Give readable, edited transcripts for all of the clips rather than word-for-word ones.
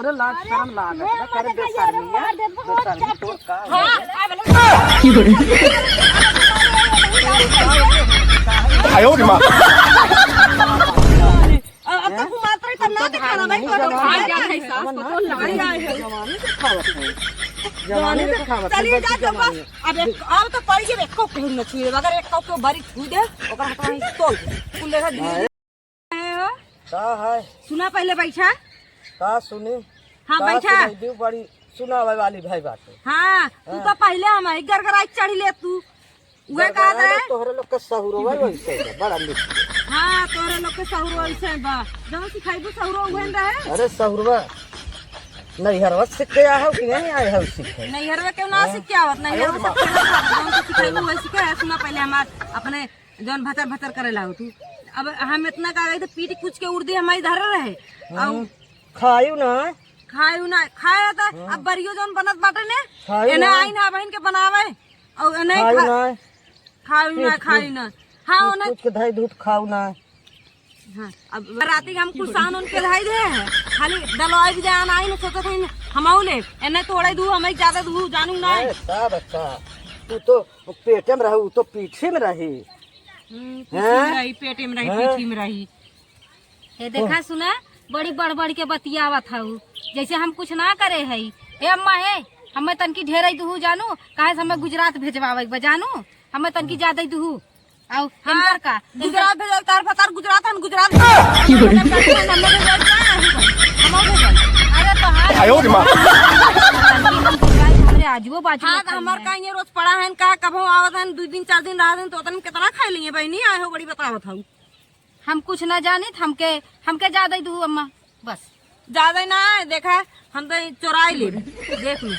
तोरे लाज शर्म लागत है करे दे शर्मिया बेशर्मी तो का आयो रे मां अब तक मात्र इतना दिखाना भाई को भाई क्या है सास को तो लड़ाई आए है जवानी दिखावत चलिए जा जब अब तो पड़ के एको कहीं न छुए अगर एक को बारी छू दे ओकर हटा ही तोल कुल देखा दी का है सुना पहले बैठा का सुनी हां बैठा दीव बड़ी सुनावे वाली भाई बात हां तू तो पहले हम गरगराई चढ़ी ले तू उहे कहा रे तोहरे लोग के सहुरो भाई वैसे बड़ा लिख हां तोरे लोग के सहुरो ऐसे बा जब सिखाइबू सहुरो उहे रहे अरे सहुरवा नैहरवा सीख के आया हो कि नहीं आया हो सीखे नैहरवा क्यों ना सीख के आवत नैहरवा सब जौन सिखाइबू वही सीखे सुना पहले हमार अपने जौन भतर भतर करे लाओ तू अब हम इतना का गई तो पीट कुछ के उर्दी हमारी धर रहे और खायू ना खाया था अब बरियो जौन बनत बाटे ने एने आई ना बहन के बनावे और एने खाई ना हां ओने कुछ के धाई दूध खाऊ ना हां अब राती हम कुछ सान उनके धाई दे है खाली दलवाई भी जान आई ना सोचत है हमऊ ले एने तोड़े दू हमें ज्यादा दू जानू ना अच्छा बच्चा तू तो पेटे में रहू तो पीछे में रही रही पेटे में रही पीठी में रही ये देखा सुना बड़ी बढ़ बढ़ के बतियावत हूँ जैसे हम कुछ ना करे है ए अम्मा है हमें तनकी ढेर दूहू जानू काहे हमें गुजरात भेजवावे बा जानू हमें तनकी ज्यादा दूहू आओ हमर का गुजरात भेजल तार फतार गुजरात हम गुजरात अरे तो आयो रे मां हमरे आजुओ बाजू हां हमर का ये रोज पड़ा है का कबो आवत है 2 दिन 4 दिन रहा दिन तो तन कितना खा लिए भाई नहीं आए हो बड़ी बतावत हूं हम कुछ ना जाने हमके ज्यादा दूहू अम्मा बस ज्यादा ना देखा हम तो चोराई ले देख ली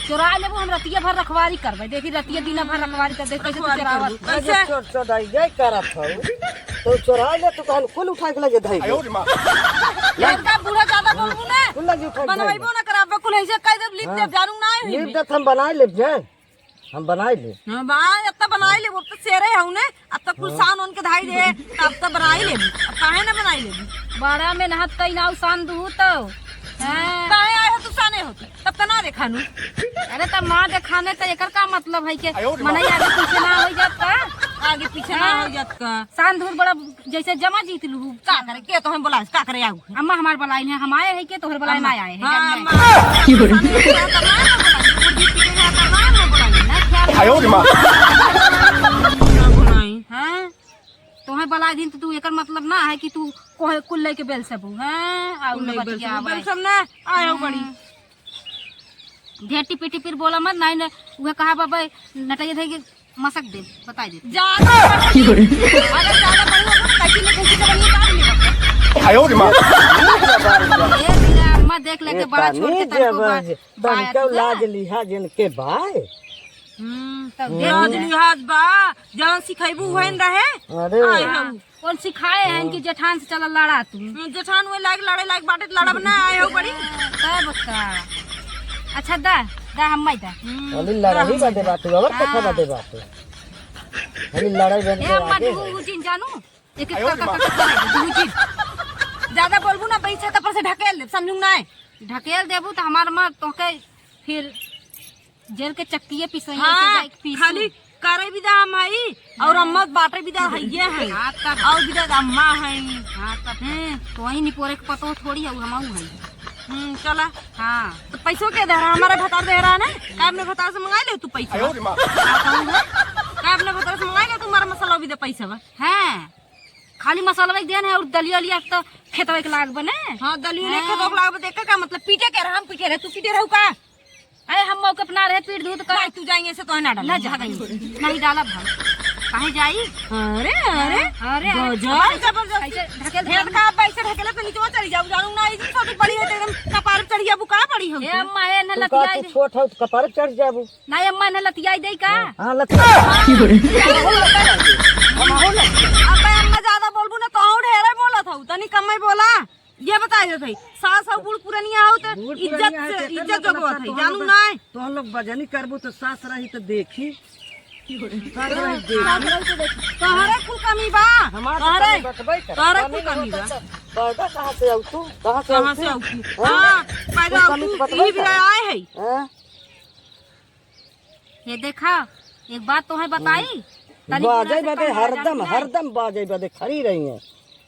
चोरा लेबो हम रतिया भर रखवारी करबे देखी रतिया दिन भर रखवारी कर देख कैसे चोरावत कैसे चोराई जाय करत हो तो चोराई ले तो कहल कुल उठा के लगे धाई आयो रे मां लड़का बूढ़ा ज्यादा बोलबू ना कुल लगे उठा बनवाइबो ना कराबे कुल ऐसे कह दे लिप दे जानू ना है नींद दत हम बनाई ले जान हम बनाई ले हां बा अब तो बनाई ले वो तो सेरे हूं ने अब तो कुल सान उनके धाई दे अब तो बनाई ले अब काहे ना बनाई ले बड़ा में नहत कई नाउ सान दूहू तो काहे आए हो तू साने हो तब तो ना देखा नू अरे तब माँ देखाने तो एकर का मतलब है के मने आगे पीछे ना हो जात का आगे पीछे ना हो जात का सान धूर बड़ा जैसे जमा जीत लू का करे के तो हम बोला का करे आऊ अम्मा हमार बलाई है हम आए है के तोहर बलाई ना आए आयो रे मां हैं तोहे बलाई दिन तो तू एकर मतलब ना है कि तू कोहे कुल लेके बेल सबू हैं आउ न बतिया आवे सब ना आयो बड़ी ढेर टिपी टिपी बोला मत नहीं न उहे कहा बाबा नटाई थे कि मसक दे बताई दे ज्यादा अगर ज्यादा पड़ी हो कैसी ने का आयो रे मां ए मेरा अम्मा देख लेके बड़ा छोड़ के बन के लाज लिहा जन के भाई तब लाज लिहाज बा जवन सिखाइबू होइन रहे अरे आए हम कौन सिखाए हैं इनकी जेठान से चला लड़ा तू जेठान में लाग लड़े लाग बाटे लड़ब ना आए हो बड़ी तब का अच्छा दा हम मई दा अली लड़ाई बाटे बात और कथा बाटे बात अली लड़ाई बन ए के अम्मा आगे तू जिन जानू एक एक कर ज्यादा बोलबू ना पैसा तपर से ढकेल दे समझू ना ढकेल देबू तो हमार मां तोके फिर जेल के चक्कीए पिसैया हाँ, से जाई पीस खाली करे विदा हम हई और अम्मा बाटे विदा हइये है हां तब और विदा अम्मा है हां तब तो वही निपोरे के पतो थोड़ी है हमाऊ है चला हां तो पैसों के दे रहा हमारा भतार दे रहा ना का अपने भतार से मंगा ले तू पैसा आयो रे मां का अपने भतार से मंगा ले तू हमारा मसाला भी दे पैसा बा हैं खाली मसाला देन है और दलिया लिया तो खेतवे के लाग बने हां दलिया लेके तो लाग देख का मतलब पीटे के रहा हम पीटे रहे तू पीटे रहू का अरे हम मौके अपना रहे पीट दूध कर तू जाएंगे से तो ना डाल ना जा गई नहीं डाला भाई काहे जाई अरे अरे अरे गजब जबरदस्त ऐसे ढकेल हेड का पैसे ढकेले तो नीचे चली जाऊ जानू ना इतनी छोटी पड़ी है एकदम कपार चढ़ जाबू का पड़ी हो ए अम्मा ए न तू का लतियाई तू छोट हो तो कपार चढ़ जाबू नहीं अम्मा न लतियाई दे का हां लत अब अम्मा ज्यादा बोलबू ना तो और ढेरे बोलत हूं तनी कम ही बोला ये बता दे भाई सास और बूढ़ पुरानिया हो तो इज्जत जगवत है जानू ना तो हम लोग बजनी करबू तो सास रही तो देखी तोहरे कुल कमी बा तोहरे तोहरे कुल कमी बा पैदा कहाँ से आऊ तू कहाँ से कहाँ से आऊ तू हां पैदा तू ई भी आए है हैं? ये देखा एक बात तो है बताई बाजे बदे हरदम बाजे बदे खड़ी रही हैं।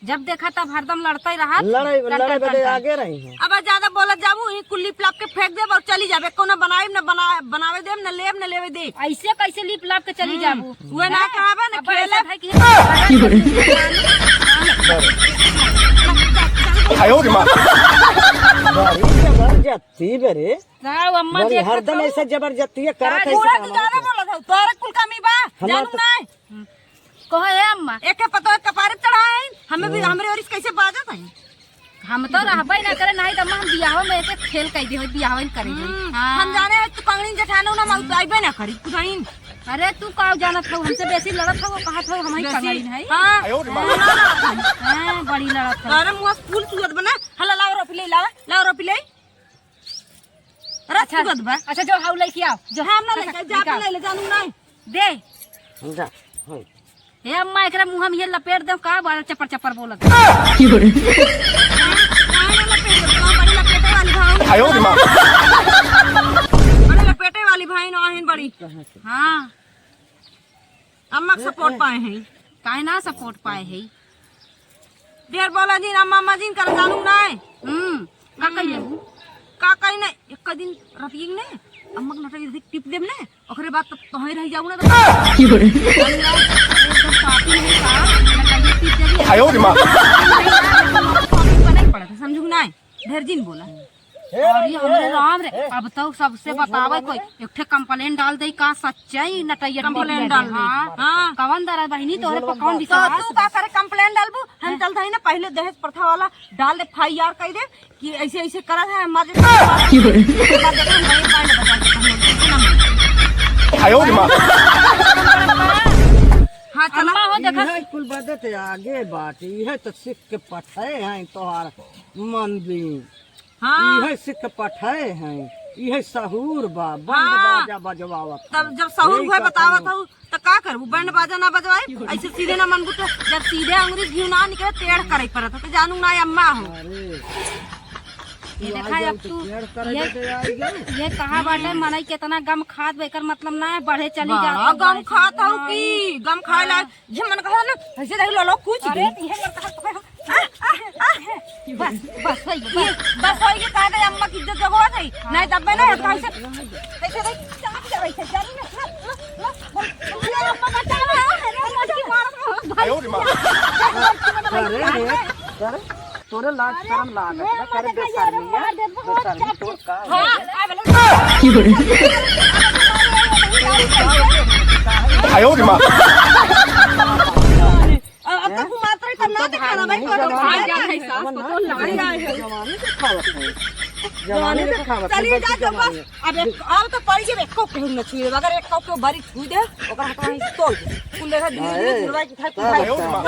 जब देखा तब हरदम लड़ता ही रहा लड़ाई बदे आगे रही हैं। अब ज्यादा बोलत जाबू ई कुल्ली प्लाप के फेंक देब और चली जाबे कोनो बनाई न बनावे देब न लेब न लेवे दे ऐसे कैसे लिप लाप के चली जाबू वे ना कहबे न खेले है कि अयो रे माँ बड़ी जबरदस्ती बेरे जाओ अम्मा जी हरदम ऐसे जबरदस्ती करत है पूरा तू ज्यादा बोलत हौ तोहरे कुल कमी बा जानू नहीं कहो है अम्मा एके पतो कपारे चढ़ाए हमें भी हमरे और कैसे बाजत है हम तो रहबे ना करे नहीं तो हम बियाह में ऐसे खेल कह दे बियाह करे हम जाने तू कंगनी जेठानो ना मत आइबे ना करी तू नहीं अरे तू का जानत हो हमसे बेसी लड़त हो कहत हो हम ही कंगनी है हां अयो रे माँ हां बड़ी लड़त हो अरे मुंह फूल सुगत बना हला लाओ रोपी ले लाओ रोपी ले रस सुगत बा अच्छा जो हाउ लेके आओ जो हम ना ले जा ले जानू नहीं दे जा होय। हे अम्मा एकरा मुंह में ये लपेट दो का बड़ा चपर चपर बोलत बड़ी लपेटे वाली भाई अयो रे माँ बड़ी लपेटे वाली भाई ना है बड़ी हां अम्मा सपोर्ट पाए हैं काहे ना सपोर्ट पाए है ढेर बोला दिन अम्मा जी कर जानू नहीं का कहिए का कहीं नहीं एक दिन रतियेग ने अम्मा के नटई टिप देब ने ओकरे बाद तो तोही रह जाऊ ना अयो रे माँ समझू नहीं ढेर दिन बोला और ये हमरे राम रे अब तो सबसे बतावे कोई एक ठे कंप्लेंट डाल दे का सच्चाई नटैया कंप्लेंट डाल दे हां कवन दरा बहिनी तोहरे पर कौन तो विश्वास तू का करे कंप्लेंट डालबू हम चल दही ना पहले दहेज प्रथा वाला डाल दे एफआईआर कह दे कि ऐसे ऐसे करत है मर अयो रे माँ हां चला अम्मा हो देखा इहे कुल बदे ते आगे बात इहे तो सिख के पठाए हैं तोहार मंदिर हां इहे सिख के पठाए हैं इहे सहूर बा बंद बाजा बजवावत तब जब सहूर हुए बतावत हूँ तो का करबू बैंड बाजा ना बजवाई ऐसे सीधे ना मन बुटे जब सीधे अंगुरी घी ना निकले टेढ़ करे पड़त तो जानू ना अम्मा हो अरे ये देखा अब तू करे दे आई गए ये कहा बाटे मनई कितना गम खाद बेकर मतलब ना है बढ़े चली बड़ा जाता गम खाता हूँ की गम खाए ला जे मन कहा ना ऐसे देख लो कुछ अरे भी ये करता बस होई के कहा दे अम्मा की इज्जत जगह नहीं नहीं तब ना कैसे कैसे देख चाप जा रही है जानी ना अम्मा बचा रहा अयो रे माँ अरे तोरे लाज शर्म लागत ना करे बेशर्मी तोर का अयो रे माँ अब तक मात्र ही करना दिखाना भाई को भाग जा है सास को तो लड़ाई है जवानी दिखावत चलिए जा तो बस अब तो पड़ी के एको कहीं न छुए अगर एक को बारी छू दे ओकर हटा ही तोड़ कुल देखा धीरे धीरे की खाई अयो रे माँ